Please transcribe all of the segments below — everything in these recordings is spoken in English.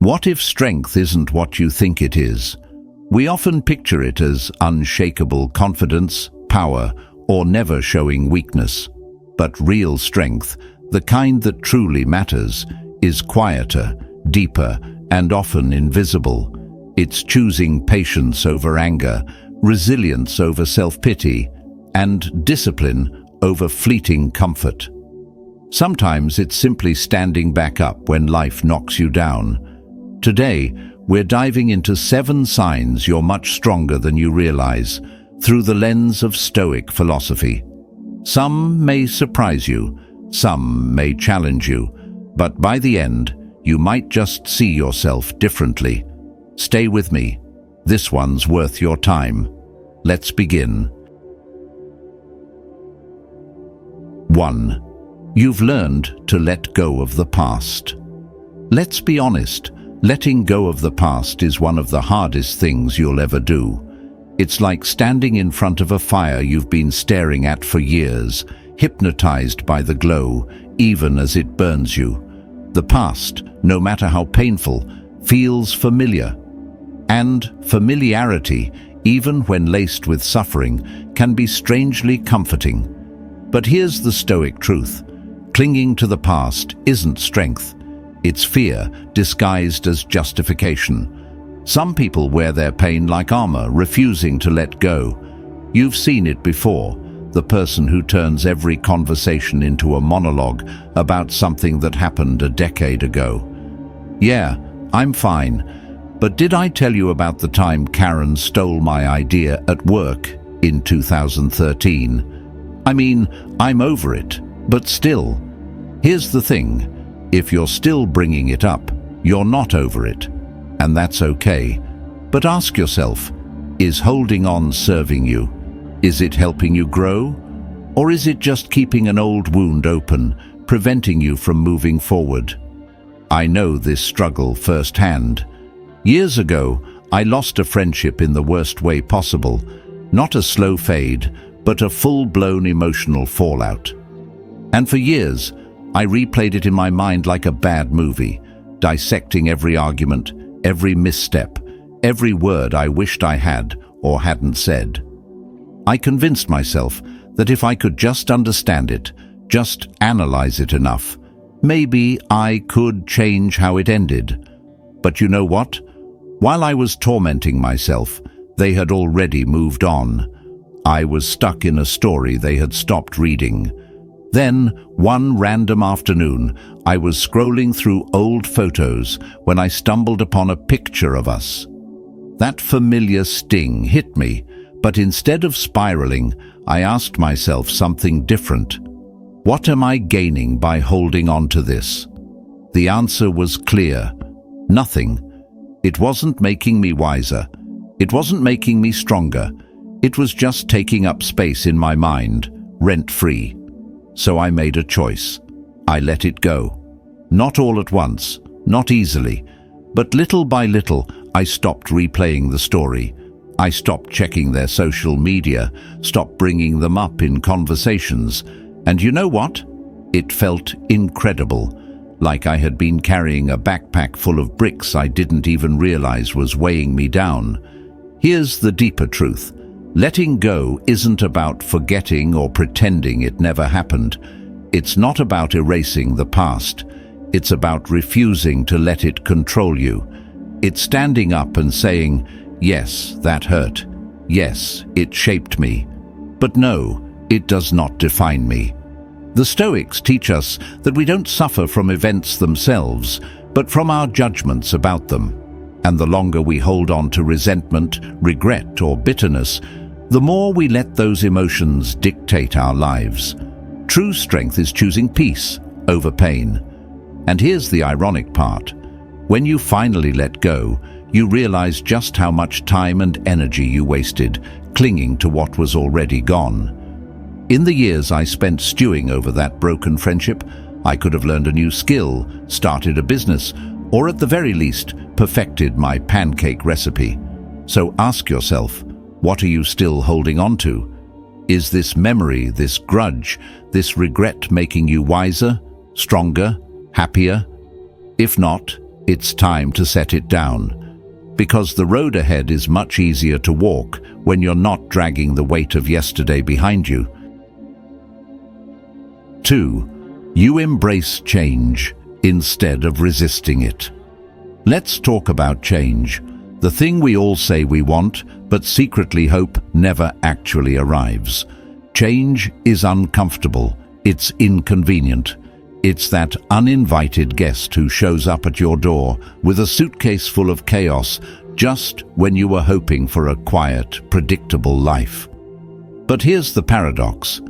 What if strength isn't what you think it is? We often picture it as unshakable confidence, power, or never showing weakness. But real strength, the kind that truly matters, is quieter, deeper, and often invisible. It's choosing patience over anger, resilience over self-pity, and discipline over fleeting comfort. Sometimes it's simply standing back up when life knocks you down. Today, we're diving into 7 signs you're much stronger than you realize through the lens of Stoic philosophy. Some may surprise you, some may challenge you, but by the end, you might just see yourself differently. Stay with me. This one's worth your time. Let's begin. 1. You've learned to let go of the past. Let's be honest, letting go of the past is one of the hardest things you'll ever do. It's like standing in front of a fire you've been staring at for years, hypnotized by the glow, even as it burns you. The past, no matter how painful, feels familiar. And familiarity, even when laced with suffering, can be strangely comforting. But here's the Stoic truth. Clinging to the past isn't strength. It's fear disguised as justification. Some people wear their pain like armor, refusing to let go. You've seen it before, the person who turns every conversation into a monologue about something that happened a decade ago. Yeah, I'm fine, but did I tell you about the time Karen stole my idea at work in 2013? I mean, I'm over it, but still. Here's the thing, if you're still bringing it up, you're not over it, and that's okay. But ask yourself, is holding on serving you? Is it helping you grow? Or is it just keeping an old wound open, preventing you from moving forward? I know this struggle firsthand. Years ago, I lost a friendship in the worst way possible. Not a slow fade, but a full-blown emotional fallout. And for years, I replayed it in my mind like a bad movie, dissecting every argument, every misstep, every word I wished I had or hadn't said. I convinced myself that if I could just understand it, just analyze it enough, maybe I could change how it ended. But you know what? While I was tormenting myself, they had already moved on. I was stuck in a story they had stopped reading. Then, one random afternoon, I was scrolling through old photos when I stumbled upon a picture of us. That familiar sting hit me, but instead of spiraling, I asked myself something different. What am I gaining by holding on to this? The answer was clear. Nothing. It wasn't making me wiser. It wasn't making me stronger. It was just taking up space in my mind, rent-free. So I made a choice. I let it go. Not all at once, not easily, but little by little, I stopped replaying the story. I stopped checking their social media, stopped bringing them up in conversations. And you know what? It felt incredible, like I had been carrying a backpack full of bricks I didn't even realize was weighing me down. Here's the deeper truth. Letting go isn't about forgetting or pretending it never happened. It's not about erasing the past. It's about refusing to let it control you. It's standing up and saying, yes, that hurt. Yes, it shaped me. But no, it does not define me. The Stoics teach us that we don't suffer from events themselves, but from our judgments about them. And the longer we hold on to resentment, regret, or bitterness, the more we let those emotions dictate our lives. True strength is choosing peace over pain. And here's the ironic part. When you finally let go, you realize just how much time and energy you wasted clinging to what was already gone. In the years I spent stewing over that broken friendship, I could have learned a new skill, started a business, or at the very least, perfected my pancake recipe. So ask yourself, what are you still holding on to? Is this memory, this grudge, this regret making you wiser, stronger, happier? If not, it's time to set it down, because the road ahead is much easier to walk when you're not dragging the weight of yesterday behind you. 2. You embrace change instead of resisting it. Let's talk about change, the thing we all say we want, but secretly hope never actually arrives. Change is uncomfortable, it's inconvenient. It's that uninvited guest who shows up at your door with a suitcase full of chaos just when you were hoping for a quiet, predictable life. But here's the paradox.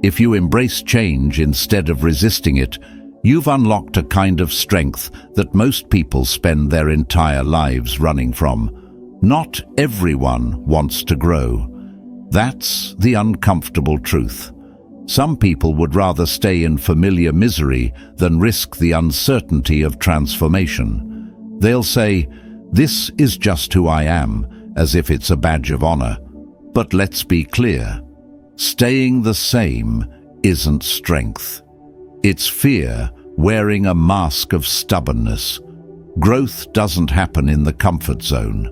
If you embrace change instead of resisting it, you've unlocked a kind of strength that most people spend their entire lives running from. Not everyone wants to grow. That's the uncomfortable truth. Some people would rather stay in familiar misery than risk the uncertainty of transformation. They'll say, "This is just who I am," as if it's a badge of honor. But let's be clear. Staying the same isn't strength. It's fear wearing a mask of stubbornness. Growth doesn't happen in the comfort zone.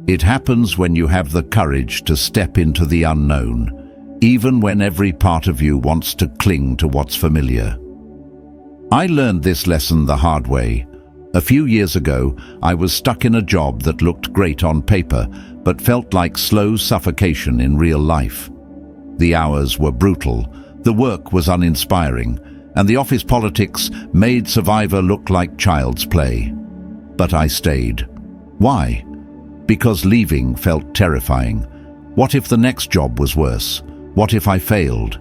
It happens when you have the courage to step into the unknown, even when every part of you wants to cling to what's familiar. I learned this lesson the hard way. A few years ago, I was stuck in a job that looked great on paper, but felt like slow suffocation in real life. The hours were brutal, the work was uninspiring, and the office politics made survivor look like child's play. But I stayed. Why? Because leaving felt terrifying. What if the next job was worse? What if I failed?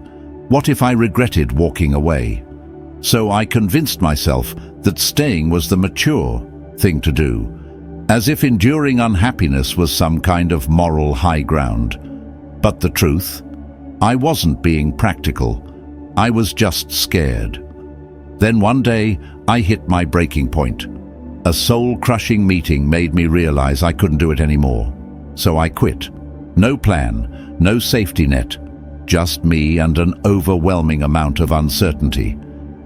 What if I regretted walking away? So I convinced myself that staying was the mature thing to do, as if enduring unhappiness was some kind of moral high ground. But the truth? I wasn't being practical. I was just scared. Then one day, I hit my breaking point. A soul-crushing meeting made me realize I couldn't do it anymore. So I quit. No plan, no safety net. Just me and an overwhelming amount of uncertainty.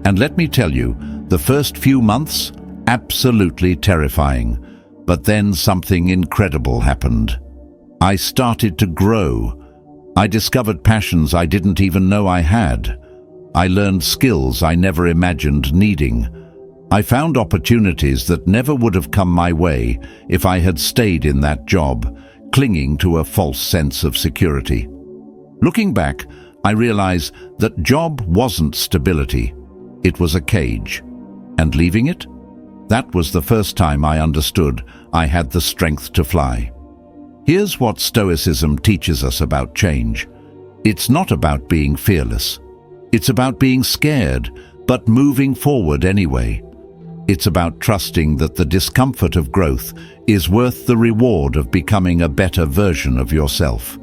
And let me tell you, the first few months, absolutely terrifying. But then something incredible happened. I started to grow. I discovered passions I didn't even know I had. I learned skills I never imagined needing. I found opportunities that never would have come my way if I had stayed in that job, clinging to a false sense of security. Looking back, I realize that job wasn't stability. It was a cage. And leaving it? That was the first time I understood I had the strength to fly. Here's what Stoicism teaches us about change. It's not about being fearless. It's about being scared, but moving forward anyway. It's about trusting that the discomfort of growth is worth the reward of becoming a better version of yourself.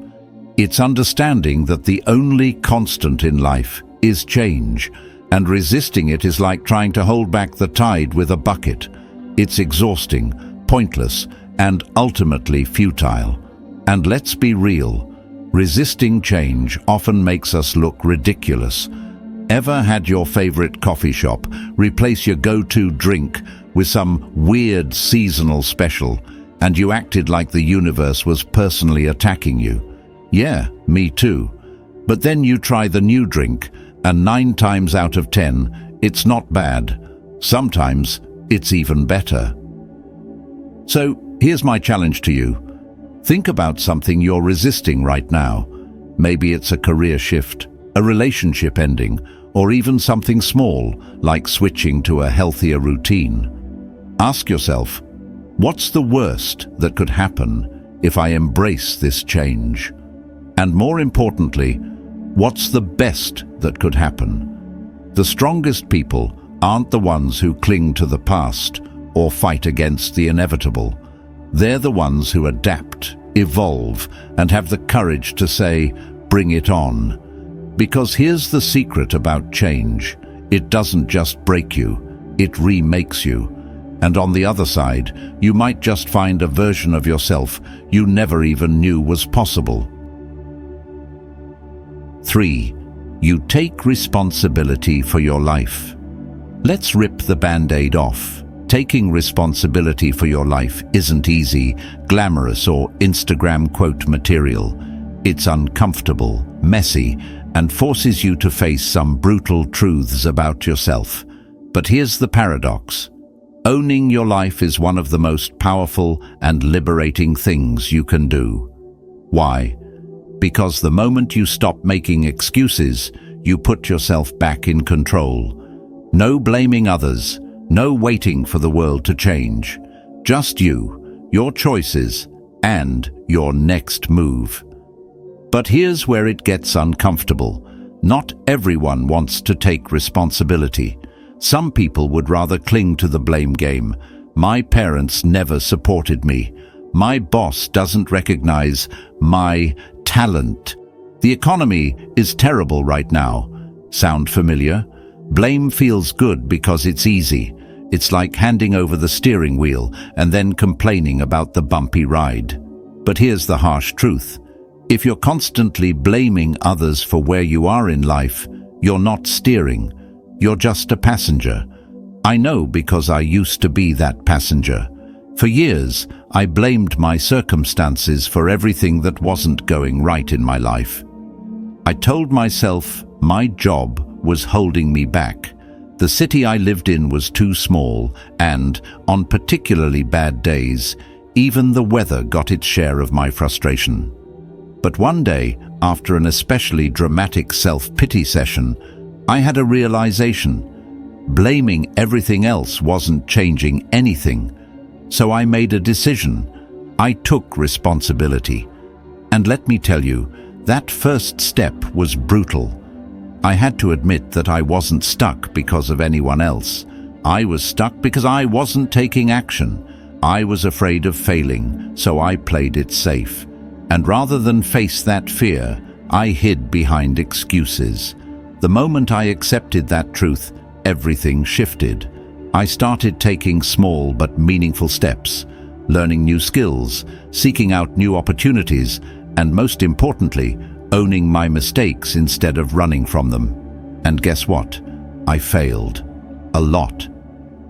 It's understanding that the only constant in life is change, and resisting it is like trying to hold back the tide with a bucket. It's exhausting, pointless, and ultimately futile. And let's be real, resisting change often makes us look ridiculous. Ever had your favorite coffee shop replace your go-to drink with some weird seasonal special, and you acted like the universe was personally attacking you? Yeah, me too. But then you try the new drink, and 9 times out of 10, it's not bad. Sometimes it's even better. So here's my challenge to you. Think about something you're resisting right now. Maybe it's a career shift, a relationship ending, or even something small, like switching to a healthier routine. Ask yourself, what's the worst that could happen if I embrace this change? And more importantly, what's the best that could happen? The strongest people aren't the ones who cling to the past or fight against the inevitable. They're the ones who adapt, evolve, and have the courage to say, bring it on. Because here's the secret about change. It doesn't just break you, it remakes you. And on the other side, you might just find a version of yourself you never even knew was possible. 3. You take responsibility for your life. Let's rip the Band-Aid off. Taking responsibility for your life isn't easy, glamorous, or Instagram quote material. It's uncomfortable, messy, and forces you to face some brutal truths about yourself. But here's the paradox. Owning your life is one of the most powerful and liberating things you can do. Why? Because the moment you stop making excuses, you put yourself back in control. No blaming others, no waiting for the world to change. Just you, your choices, and your next move. But here's where it gets uncomfortable. Not everyone wants to take responsibility. Some people would rather cling to the blame game. My parents never supported me. My boss doesn't recognize my talent. The economy is terrible right now. Sound familiar? Blame feels good because it's easy. It's like handing over the steering wheel and then complaining about the bumpy ride. But here's the harsh truth. If you're constantly blaming others for where you are in life, you're not steering. You're just a passenger. I know because I used to be that passenger. For years, I blamed my circumstances for everything that wasn't going right in my life. I told myself my job was holding me back. The city I lived in was too small, and, on particularly bad days, even the weather got its share of my frustration. But one day, after an especially dramatic self-pity session, I had a realization. Blaming everything else wasn't changing anything. So I made a decision. I took responsibility. And let me tell you, that first step was brutal. I had to admit that I wasn't stuck because of anyone else. I was stuck because I wasn't taking action. I was afraid of failing, so I played it safe. And rather than face that fear, I hid behind excuses. The moment I accepted that truth, everything shifted. I started taking small but meaningful steps, learning new skills, seeking out new opportunities, and most importantly, owning my mistakes instead of running from them. And guess what? I failed. A lot.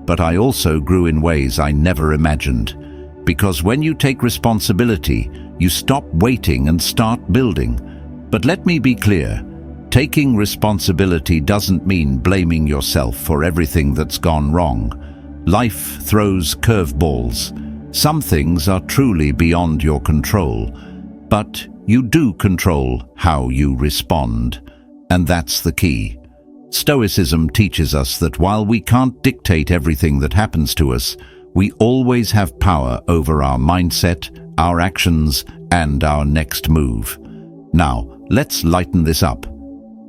But I also grew in ways I never imagined. Because when you take responsibility, you stop waiting and start building. But let me be clear. Taking responsibility doesn't mean blaming yourself for everything that's gone wrong. Life throws curveballs. Some things are truly beyond your control, but you do control how you respond. And that's the key. Stoicism teaches us that while we can't dictate everything that happens to us, we always have power over our mindset, our actions, and our next move. Now, let's lighten this up.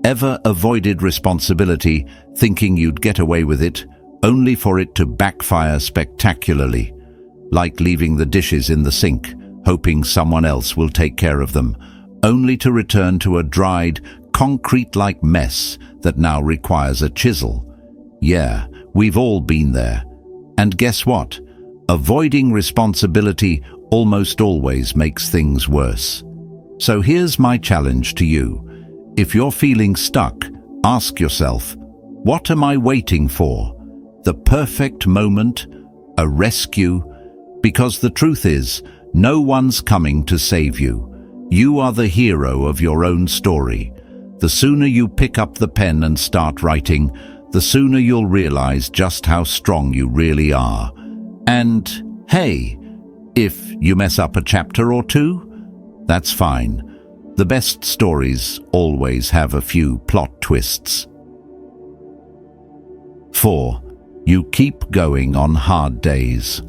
Ever avoided responsibility, thinking you'd get away with it, only for it to backfire spectacularly? Like leaving the dishes in the sink, hoping someone else will take care of them, only to return to a dried, concrete-like mess that now requires a chisel. Yeah, we've all been there. And guess what? Avoiding responsibility almost always makes things worse. So here's my challenge to you. If you're feeling stuck, ask yourself, what am I waiting for? The perfect moment? A rescue? Because the truth is, no one's coming to save you. You are the hero of your own story. The sooner you pick up the pen and start writing, the sooner you'll realize just how strong you really are. And, hey, if you mess up a chapter or two, that's fine. The best stories always have a few plot twists. 4. You keep going on hard days.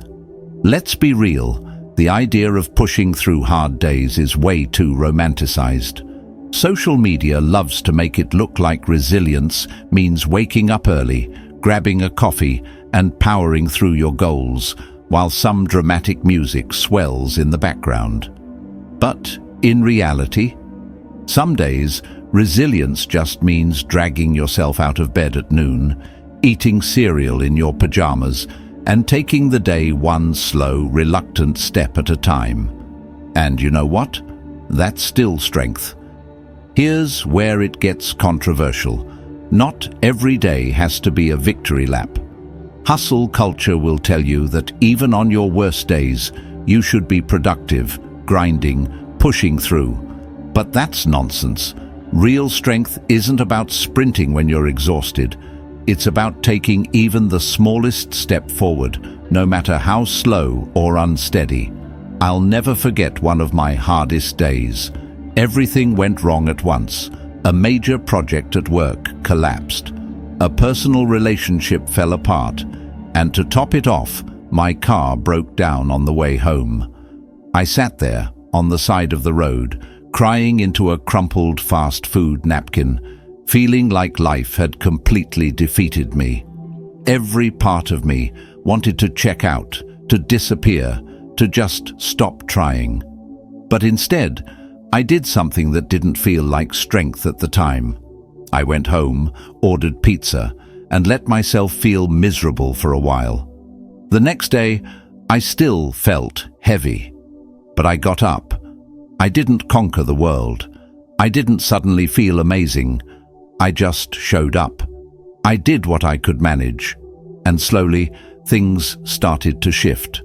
Let's be real. The idea of pushing through hard days is way too romanticized. Social media loves to make it look like resilience means waking up early, grabbing a coffee, and powering through your goals, while some dramatic music swells in the background. But in reality, some days, resilience just means dragging yourself out of bed at noon, eating cereal in your pajamas, and taking the day one slow, reluctant step at a time. And you know what? That's still strength. Here's where it gets controversial. Not every day has to be a victory lap. Hustle culture will tell you that even on your worst days, you should be productive, grinding, pushing through. But that's nonsense. Real strength isn't about sprinting when you're exhausted. It's about taking even the smallest step forward, no matter how slow or unsteady. I'll never forget one of my hardest days. Everything went wrong at once. A major project at work collapsed. A personal relationship fell apart. And to top it off, my car broke down on the way home. I sat there, on the side of the road, crying into a crumpled fast food napkin, feeling like life had completely defeated me. Every part of me wanted to check out, to disappear, to just stop trying. But instead, I did something that didn't feel like strength at the time. I went home, ordered pizza, and let myself feel miserable for a while. The next day, I still felt heavy. But I got up. I didn't conquer the world. I didn't suddenly feel amazing. I just showed up. I did what I could manage. And slowly, things started to shift.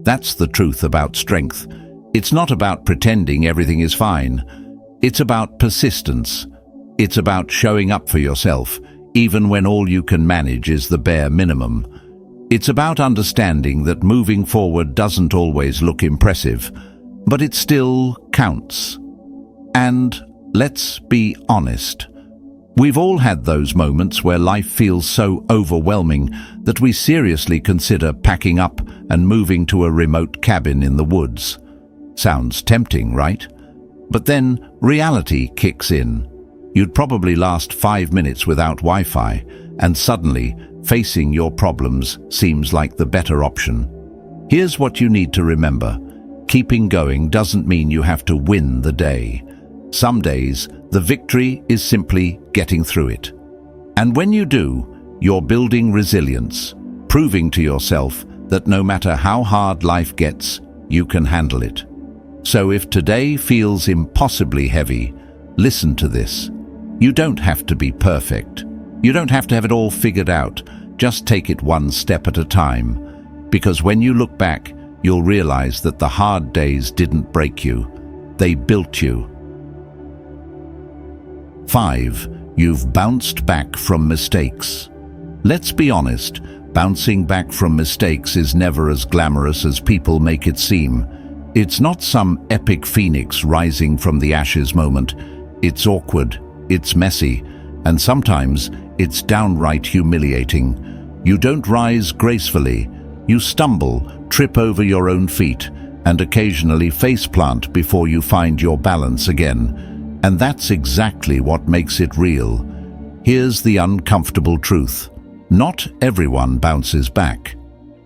That's the truth about strength. It's not about pretending everything is fine. It's about persistence. It's about showing up for yourself, even when all you can manage is the bare minimum. It's about understanding that moving forward doesn't always look impressive, but it still counts. And let's be honest. We've all had those moments where life feels so overwhelming that we seriously consider packing up and moving to a remote cabin in the woods. Sounds tempting, right? But then reality kicks in. You'd probably last 5 minutes without Wi-Fi, and suddenly, facing your problems seems like the better option. Here's what you need to remember. Keeping going doesn't mean you have to win the day. Some days, the victory is simply getting through it. And when you do, you're building resilience, proving to yourself that no matter how hard life gets, you can handle it. So if today feels impossibly heavy, listen to this. You don't have to be perfect. You don't have to have it all figured out. Just take it one step at a time. Because when you look back, you'll realize that the hard days didn't break you. They built you. 5. You've bounced back from mistakes. Let's be honest, bouncing back from mistakes is never as glamorous as people make it seem. It's not some epic phoenix rising from the ashes moment. It's awkward, it's messy, and sometimes it's downright humiliating. You don't rise gracefully. You stumble, trip over your own feet, and occasionally faceplant before you find your balance again. And that's exactly what makes it real. Here's the uncomfortable truth. Not everyone bounces back.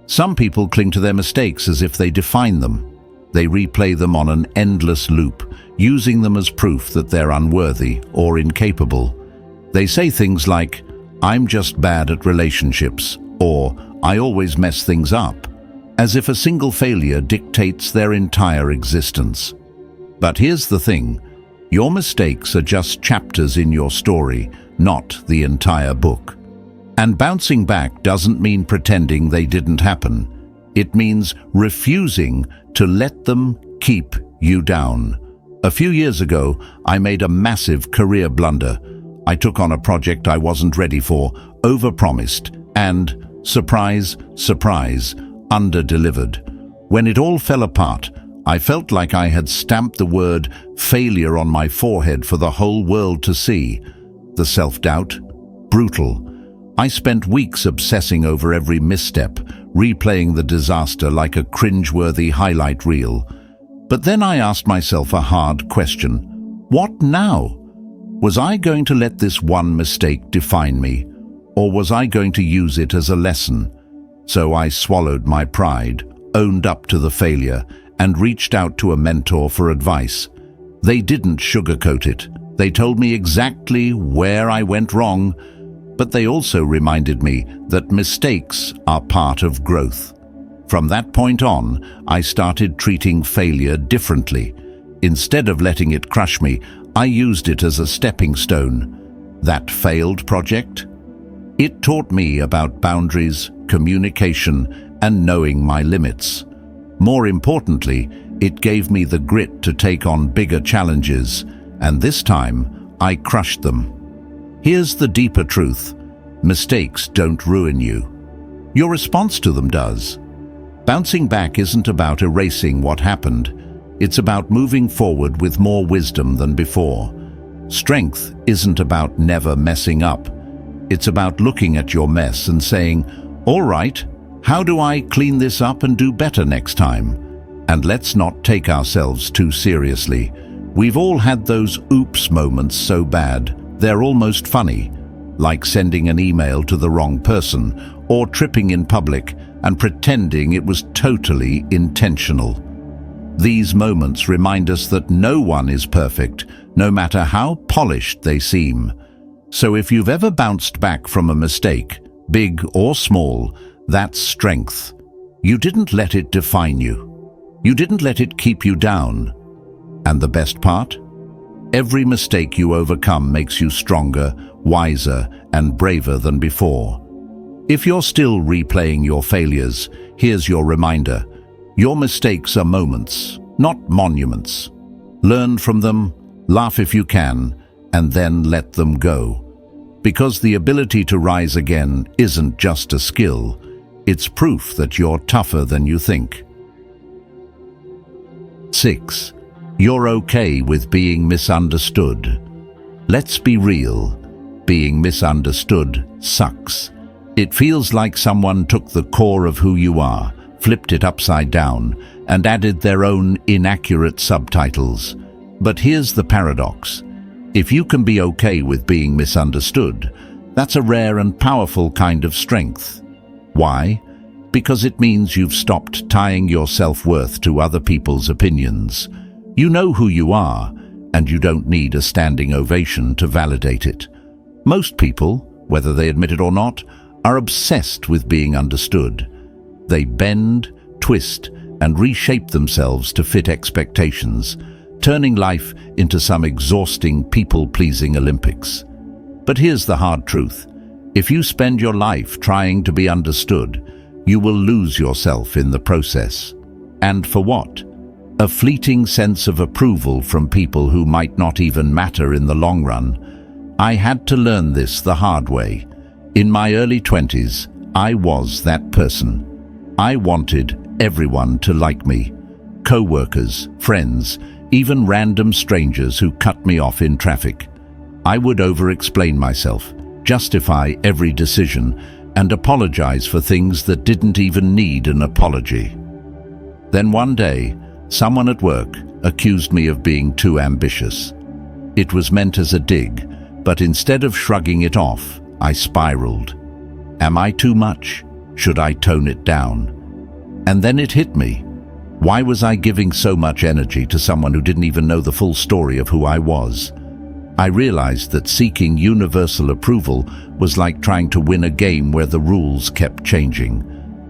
Some people cling to their mistakes as if they define them. They replay them on an endless loop, using them as proof that they're unworthy or incapable. They say things like, "I'm just bad at relationships," or "I always mess things up," as if a single failure dictates their entire existence. But here's the thing. Your mistakes are just chapters in your story, not the entire book. And bouncing back doesn't mean pretending they didn't happen. It means refusing to let them keep you down. A few years ago, I made a massive career blunder. I took on a project I wasn't ready for, overpromised, and, surprise, surprise, under-delivered. When it all fell apart, I felt like I had stamped the word failure on my forehead for the whole world to see. The self-doubt? Brutal. I spent weeks obsessing over every misstep, replaying the disaster like a cringe-worthy highlight reel. But then I asked myself a hard question. What now? Was I going to let this one mistake define me, or was I going to use it as a lesson? So I swallowed my pride, owned up to the failure, and reached out to a mentor for advice. They didn't sugarcoat it. They told me exactly where I went wrong, but they also reminded me that mistakes are part of growth. From that point on, I started treating failure differently. Instead of letting it crush me, I used it as a stepping stone. That failed project? It taught me about boundaries, communication, and knowing my limits. More importantly, it gave me the grit to take on bigger challenges, and this time, I crushed them. Here's the deeper truth. Mistakes don't ruin you. Your response to them does. Bouncing back isn't about erasing what happened. It's about moving forward with more wisdom than before. Strength isn't about never messing up. It's about looking at your mess and saying, "All right, how do I clean this up and do better next time?" And let's not take ourselves too seriously. We've all had those oops moments so bad, they're almost funny, like sending an email to the wrong person or tripping in public and pretending it was totally intentional. These moments remind us that no one is perfect, no matter how polished they seem. So if you've ever bounced back from a mistake, big or small, that's strength. You didn't let it define you. You didn't let it keep you down. And the best part? Every mistake you overcome makes you stronger, wiser, and braver than before. If you're still replaying your failures, here's your reminder. Your mistakes are moments, not monuments. Learn from them, laugh if you can, and then let them go. Because the ability to rise again isn't just a skill, it's proof that you're tougher than you think. 6. You're okay with being misunderstood. Let's be real. Being misunderstood sucks. It feels like someone took the core of who you are, flipped it upside down, and added their own inaccurate subtitles. But here's the paradox. If you can be okay with being misunderstood, that's a rare and powerful kind of strength. Why? Because it means you've stopped tying your self-worth to other people's opinions. You know who you are, and you don't need a standing ovation to validate it. Most people, whether they admit it or not, are obsessed with being understood. They bend, twist, and reshape themselves to fit expectations, turning life into some exhausting people-pleasing Olympics. But here's the hard truth. If you spend your life trying to be understood, you will lose yourself in the process. And for what? A fleeting sense of approval from people who might not even matter in the long run. I had to learn this the hard way. In my early 20s, I was that person. I wanted everyone to like me. Co-workers, friends, even random strangers who cut me off in traffic. I would over-explain myself, justify every decision, and apologize for things that didn't even need an apology. Then one day, someone at work accused me of being too ambitious. It was meant as a dig, but instead of shrugging it off, I spiraled. Am I too much? Should I tone it down? And then it hit me. Why was I giving so much energy to someone who didn't even know the full story of who I was? I realized that seeking universal approval was like trying to win a game where the rules kept changing.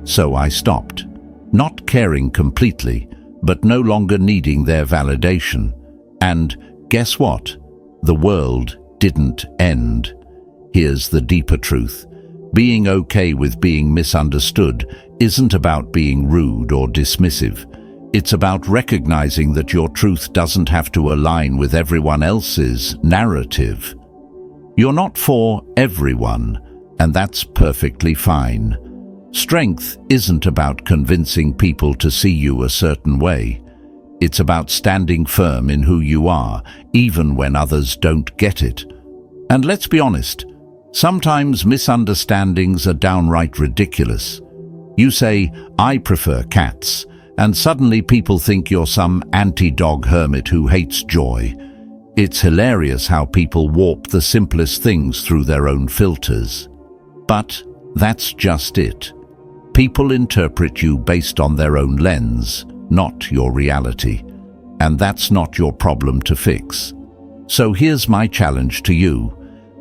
So I stopped, not caring completely, but no longer needing their validation. And guess what? The world didn't end. Here's the deeper truth. Being okay with being misunderstood isn't about being rude or dismissive. It's about recognizing that your truth doesn't have to align with everyone else's narrative. You're not for everyone, and that's perfectly fine. Strength isn't about convincing people to see you a certain way. It's about standing firm in who you are, even when others don't get it. And let's be honest, sometimes misunderstandings are downright ridiculous. You say, "I prefer cats," and suddenly people think you're some anti-dog hermit who hates joy. It's hilarious how people warp the simplest things through their own filters. But that's just it. People interpret you based on their own lens, not your reality. And that's not your problem to fix. So here's my challenge to you.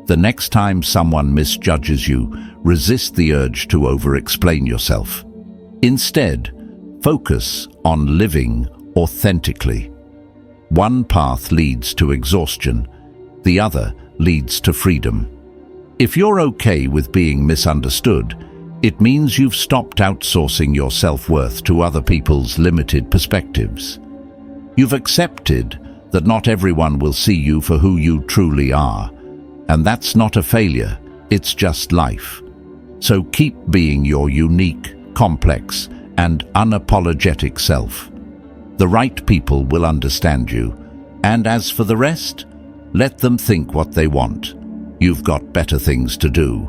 The next time someone misjudges you, resist the urge to over-explain yourself. Instead, focus on living authentically. One path leads to exhaustion, the other leads to freedom. If you're okay with being misunderstood, It means you've stopped outsourcing your self-worth to other people's limited perspectives. You've accepted that not everyone will see you for who you truly are, and that's not a failure, it's just life. So keep being your unique, complex, and unapologetic self. The right people will understand you, and as for the rest, let them think what they want. You've got better things to do.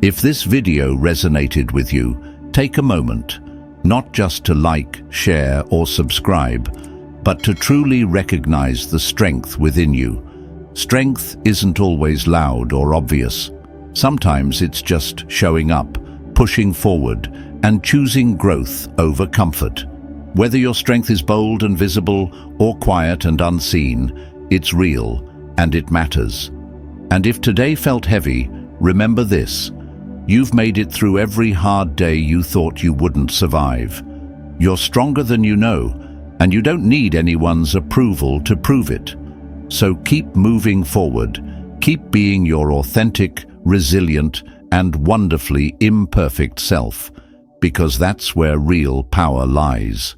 If this video resonated with you, take a moment, not just to like, share, or subscribe, but to truly recognize the strength within you. Strength isn't always loud or obvious. Sometimes it's just showing up, pushing forward, and choosing growth over comfort. Whether your strength is bold and visible or quiet and unseen, it's real and it matters. And if today felt heavy, remember this: you've made it through every hard day you thought you wouldn't survive. You're stronger than you know, and you don't need anyone's approval to prove it. So keep moving forward, keep being your authentic, resilient, and wonderfully imperfect self, because that's where real power lies.